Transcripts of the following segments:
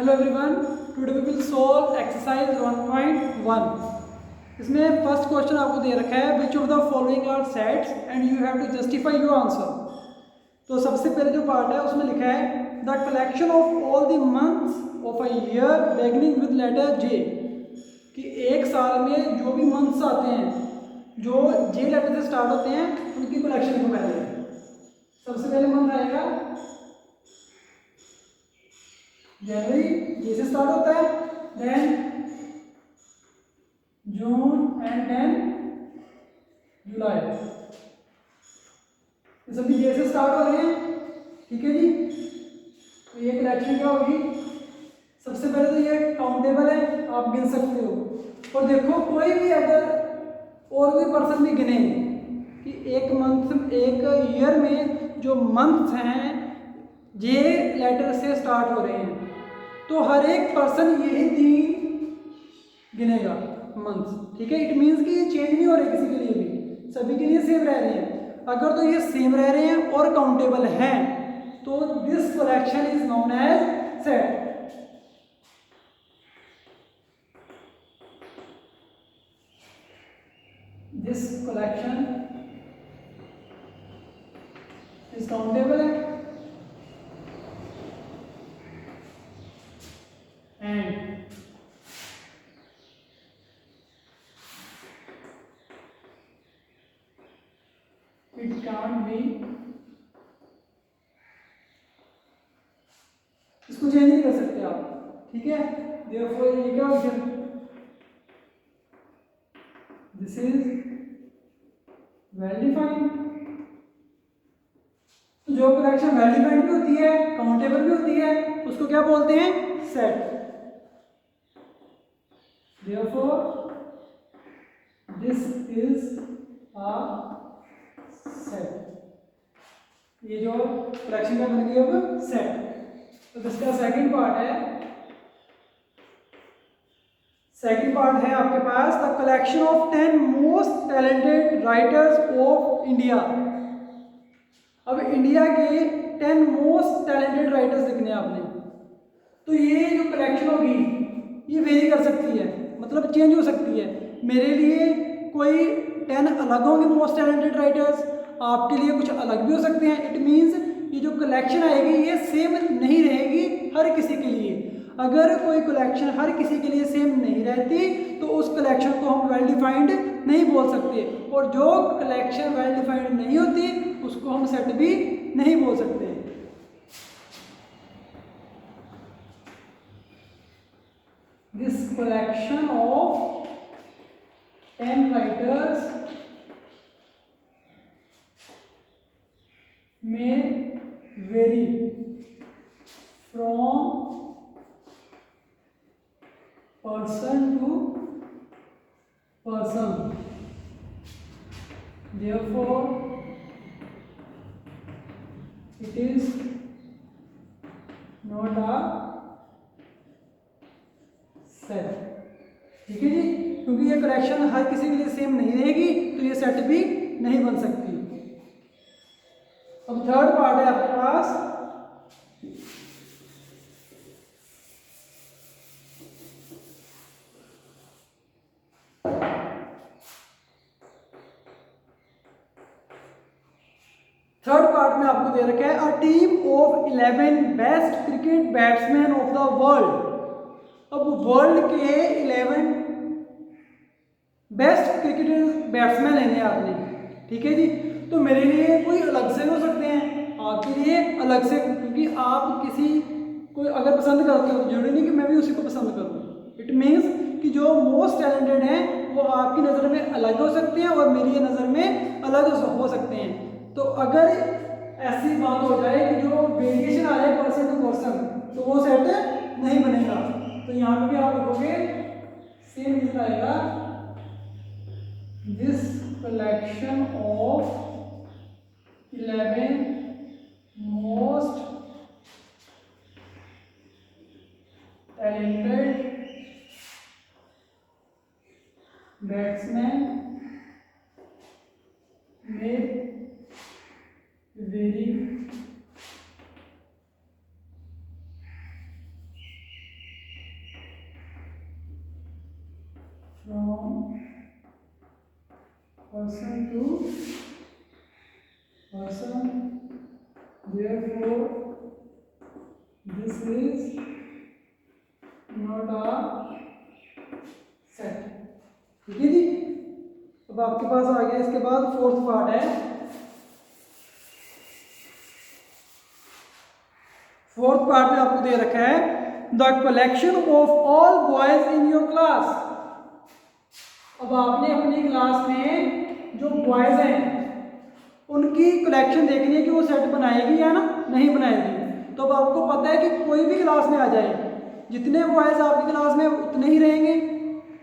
Hello everyone, today we will solve exercise 1.1। इसमें first question आपको दे रखा है which of the following are sets and you have to justify your answer. तो सबसे पहले जो पार्ट है उसमें लिखा है the collection of all the months of a year beginning with letter J, कि एक साल में जो भी मंथ्स आते हैं जो जे लेटर से स्टार्ट होते हैं उनकी कलेक्शन को पहले सबसे पहले मंथ आएगा जनवरी, जे से स्टार्ट होता है, देन जून एंड देन जुलाई। ये सभी जे से स्टार्ट हो रहे हैं, ठीक है जी। तो ये कलेक्शन क्या होगी? सबसे पहले तो ये काउंटेबल है, आप गिन सकते हो। और देखो कोई भी अगर और भी पर्सन भी गिने कि एक मंथ एक ईयर में जो मंथ्स हैं जे लेटर से स्टार्ट हो रहे हैं, तो हर एक पर्सन यही 3 गिनेगा मंथ्स, ठीक है। इट मीन्स कि ये चेंज नहीं हो रहे किसी के लिए भी, सभी के लिए सेम रह रहे हैं। अगर तो ये सेम रह रहे हैं और काउंटेबल हैं तो this collection is known as set. This collection is countable है एंड it can't be, इसको चेंज नहीं कर सकते आप, ठीक है। therefore ये क्या हो गया? This is well defined. तो जो कलेक्शन वेल डिफाइंड भी होती है, काउंटेबल भी होती है, उसको क्या बोलते हैं? Set. therefore this is a set। ये जो कलेक्शन का बन गई अब सेट। तो इसका सेकंड पार्ट है, सेकंड पार्ट है आपके पास the collection of 10 most talented writers of India. अब इंडिया के 10 मोस्ट टैलेंटेड राइटर्स लिखने हैं आपने। तो ये जो कलेक्शन होगी ये वेरी कर सकती है, मतलब चेंज हो सकती है। मेरे लिए कोई 10 अलग होंगे मोस्ट टैलेंटेड राइटर्स, आपके लिए कुछ अलग भी हो सकते हैं। इट मीन्स ये जो कलेक्शन आएगी ये सेम नहीं रहेगी हर किसी के लिए। अगर कोई कलेक्शन हर किसी के लिए सेम नहीं रहती तो उस कलेक्शन को हम वेल डिफाइंड नहीं बोल सकते, और जो कलेक्शन वेल डिफाइंड नहीं होती उसको हम सेट भी नहीं बोल सकते। This collection of 10 writers may vary from person to person. Therefore, it is not a set, ठीक है जी। क्योंकि ये कलेक्शन हर किसी के लिए सेम नहीं रहेगी तो ये सेट भी नहीं बन सकती। अब थर्ड पार्ट है आपके पास, थर्ड पार्ट में आपको दे रखा है a team of 11 best cricket batsman of the world. अब वर्ल्ड के 11 बेस्ट क्रिकेटर बैट्समैन लेने आपने, ठीक है जी। तो मेरे लिए कोई अलग से हो सकते हैं, आपके लिए अलग से, क्योंकि आप किसी को अगर पसंद करते हो तो जरूरी नहीं कि मैं भी उसी को पसंद करूँ। इट मीन्स कि जो मोस्ट टैलेंटेड हैं वो आपकी नज़र में अलग हो सकते हैं और मेरी नज़र में अलग हो सकते हैं। तो अगर ऐसी बात हो जाए कि जो वेरिएशन आ जाए पर्सन टू पर्सन तो वो सेट नहीं बनेगा। तो यहाँ पे भी आप लिखोगे सेम लिखा आएगा this collection of 11 most talented batsman में very person to person, therefore this is not a set। ठीक है जी। अब आपके पास आ गया इसके बाद फोर्थ पार्ट है। फोर्थ पार्ट में आपको दे रखा है the collection of all boys in your class. अब आपने अपनी क्लास में जो बॉयज हैं उनकी कलेक्शन देखनी है कि वो सेट बनाएगी या ना नहीं बनाएगी। तो अब आपको पता है कि कोई भी क्लास में आ जाए, जितने बॉयज आपकी क्लास में उतने ही रहेंगे।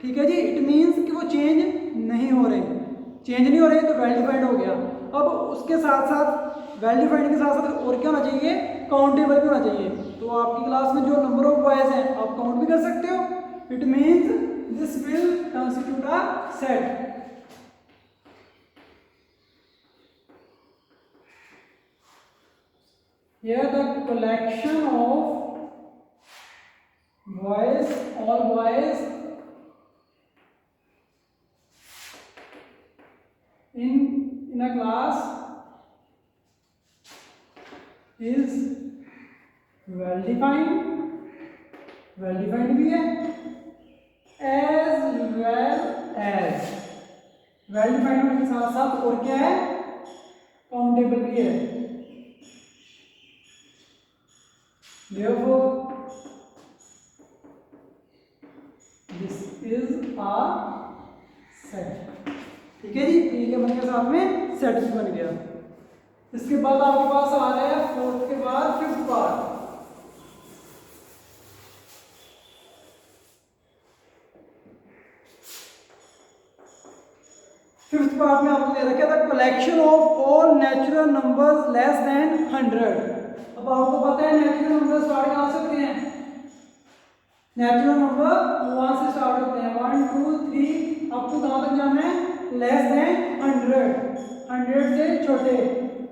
ठीक है जी। इट मीन्स कि वो चेंज नहीं हो रहे, चेंज नहीं हो रहे तो वेल डिफाइंड हो गया। अब उसके साथ साथ वेल डिफाइंड के साथ साथ और क्या होना चाहिए, काउंटेबल भी होना चाहिए। तो आपकी क्लास में जो नंबर ऑफ बॉयज हैं आप काउंट भी कर सकते हो। It means this will constitute a set. Here the collection of boys, all boys in a class is well defined भी है, as well as well defined होने के साथ साथ और क्या है, काउंटेबल भी है। Therefore, this is a set। ठीक है जी। ठीक है बन गया, साथ में सेट भी बन गया। इसके बाद आपके पास आ रहा है फोर्थ के बाद फिफ्थ पार्ट। फिफ्थ पार्ट में आपको दे रखा था collection of all natural numbers less than 100। अब आपको पता है नेचुरल नंबर स्टार्ट कहाँ से होते हैं, नेचुरल नंबर 1 से स्टार्ट होते हैं, 1 2 3 अप टू कहाँ तक जाना है, लेस देन 100 से छोटे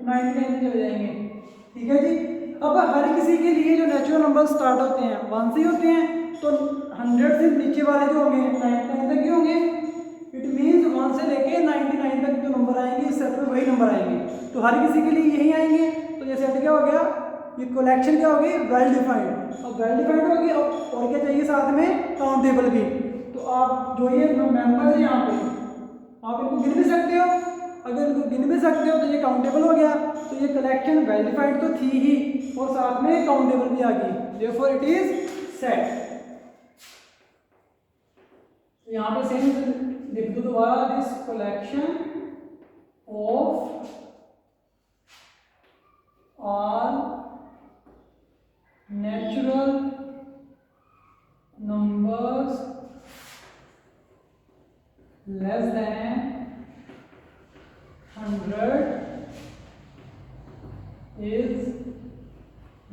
99 तक चले जाएंगे। ठीक है जी। अब हर किसी के लिए जो नेचुरल नंबर स्टार्ट होते हैं 1 से ही होते हैं, तो 100 से नीचे वाले जो होंगे 99 तक ही होंगे। इट मीन्स 1 से लेके 99 तक जो नंबर आएंगे इस सेट में वही नंबर आएंगे, तो हर किसी के लिए यही आएंगे। तो ये सेट क्या हो गया, ये कलेक्शन क्या होगी, वेल डिफाइंड। अब वेल डिफाइंड होगी, अब और क्या चाहिए साथ में, काउंटेबल भी। तो आप जो ये मेंबर्स है यहाँ पे आप इनको गिन भी सकते हो, अगर इनको गिन भी सकते हो तो ये काउंटेबल हो गया। तो ये कलेक्शन वेल डिफाइंड तो थी ही और साथ में काउंटेबल भी आ गई, देयरफॉर इट इज सेट। यहाँ पे सेम लिख दो दोबारा, this collection of all natural numbers less than 100 is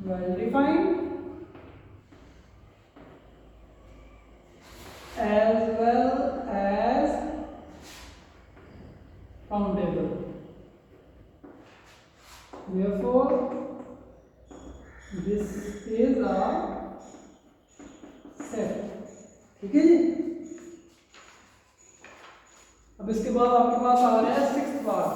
well defined as well as countable, therefore this is a set. ठीक है जी। अब इसके बाद आपके पास आ रहा है सिक्स्थ पार्ट।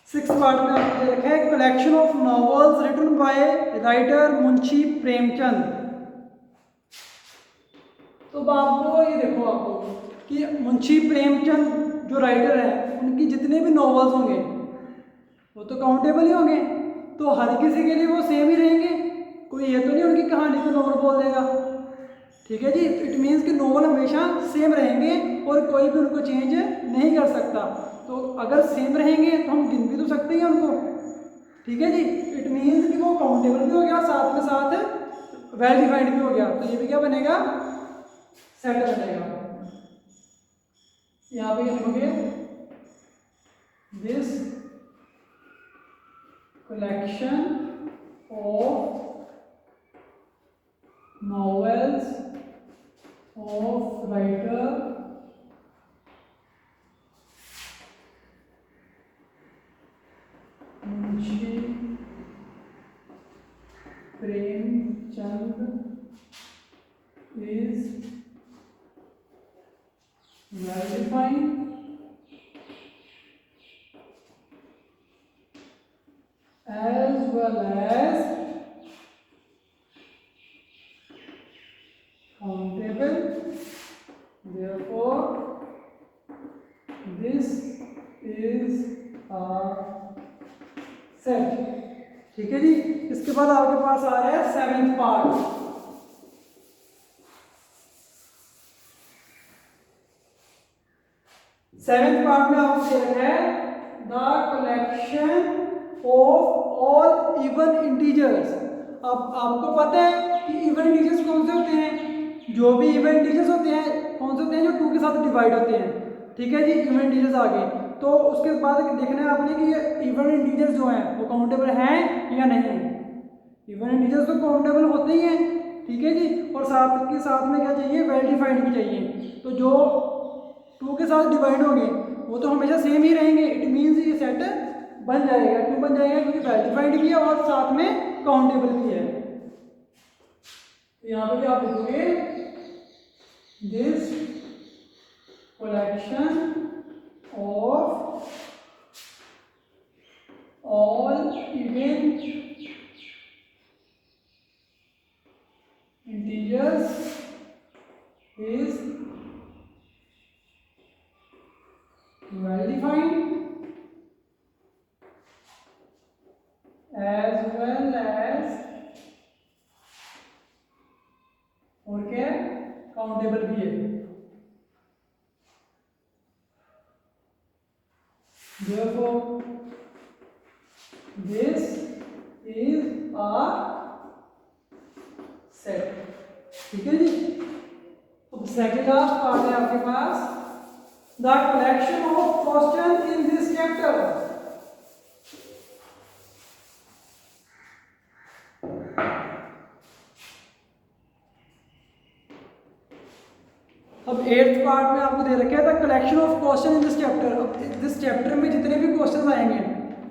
सिक्स्थ पार्ट में आपको दे रखा है collection of novels written by writer Munshi Premchand. तो आपको ये देखो आपको कि मुंशी प्रेमचंद जो राइटर है उनकी जितने भी नॉवेल्स होंगे वो तो काउंटेबल ही होंगे, तो हर किसी के लिए वो सेम ही रहेंगे। कोई ये तो नहीं उनकी कहानी को नॉवल बोल देगा। ठीक है जी। इट मीन्स कि नॉवल हमेशा सेम रहेंगे और कोई भी उनको चेंज नहीं कर सकता। तो अगर सेम रहेंगे तो हम गिन भी तो सकते हैं उनको। ठीक है जी। इट मीन्स कि वो काउंटेबल भी हो गया, साथ में साथ वेल डिफाइंड भी हो गया। तो ये भी क्या बनेगा, सेट बनेगा। यहाँ पे लिखोगे this collection of novels of writer Munshi Premchand is defined as well as countable, therefore this is a set। ठीक है जी। इसके बाद आपके पास आ रहा है सेवेंथ पार्ट। सेवेंथ पार्ट में आपको दे रखा है the collection of all even integers. अब आपको पता है कि इवन इंटीजर्स कौन से होते हैं, जो भी इवन इंटीजर्स होते हैं कौन से होते हैं, जो 2 के साथ डिवाइड होते हैं। ठीक है जी, इवन इंटीजर्स आ गए। तो उसके बाद देखना है आपने कि ये इवन इंटीजर्स जो हैं वो काउंटेबल हैं या नहीं। इवन इंटीजर्स तो काउंटेबल होते ही हैं। ठीक है जी। और साथ के साथ में क्या चाहिए, वेल डिफाइंड भी चाहिए। तो जो 2 के साथ डिवाइड होंगे वो तो हमेशा सेम ही रहेंगे। इट मीन्स ये सेट बन जाएगा। क्यों बन जाएगा, क्योंकि वेल डिफाइंड भी है और साथ में काउंटेबल भी है। तो यहाँ पर भी आप लिखोगे this collection of all even integers is well defined as well as और क्या काउंटेबल भी है। Therefore, this is a set। ठीक है जी। अब सेकेंड लास्ट पार्ट है आपके पास the collection of question in this chapter. अब 8th पार्ट में आपको दे रखा है the collection of question in this chapter. अब दिस चैप्टर में जितने भी क्वेश्चन आएंगे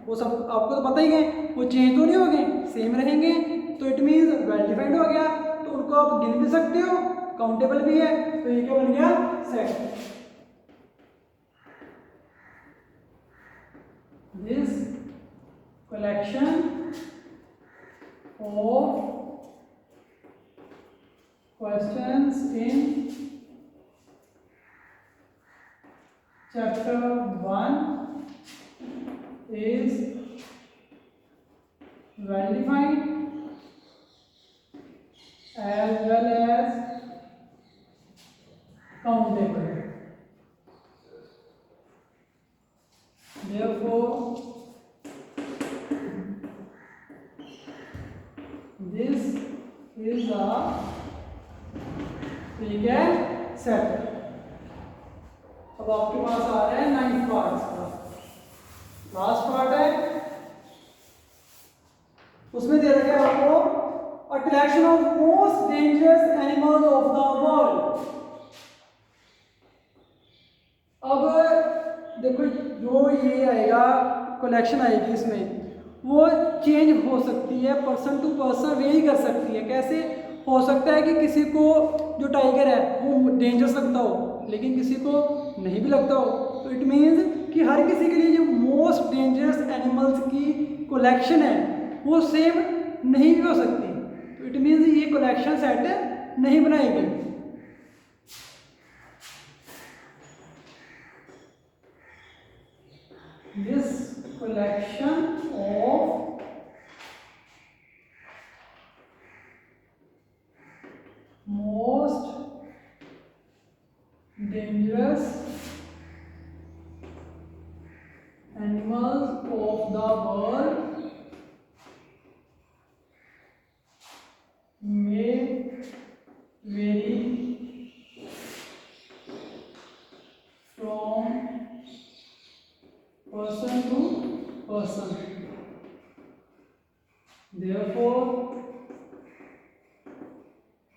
वो सब आपको तो पता ही है, वो चेंज तो नहीं होंगे, सेम रहेंगे। तो इट मीन्स वेल डिफाइंड हो गया। तो उनको आप गिन भी सकते हो, काउंटेबल भी है। तो ये क्या बन गया, set. This collection of questions in Chapter 1 is well defined as well as countable. Therefore, this is a ठीक है सेट। अब आपके पास आ रहा है 9th पार्ट का लास्ट पार्ट है। उसमें दे रखा है आपको a collection of most dangerous animals of the world. अब देखो जो ये आएगा कलेक्शन आएगी इसमें वो चेंज हो सकती है, पर्सन टू पर्सन वेरी कर सकती है। कैसे हो सकता है कि किसी को जो टाइगर है वो डेंजरस लगता हो लेकिन किसी को नहीं भी लगता हो। तो इट मीन्स कि हर किसी के लिए जो मोस्ट डेंजरस एनिमल्स की कलेक्शन है वो सेम नहीं भी हो सकती। तो इट मीन्स ये कलेक्शन सेट नहीं बनाएगी। This collection of most dangerous animals of the world may vary from person to person. Therefore,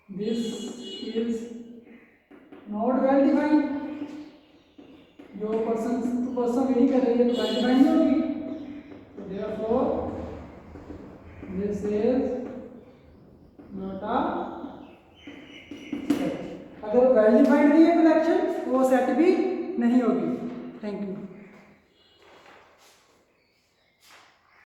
this is not well defined। जो पर्सन टू पर्सन वेरी कर रही है तो वेल डिफाइंड होगी। तो therefore this is not a set। अगर well defined नहीं है कलेक्शन तो वो सेट भी नहीं होगी। Thank you.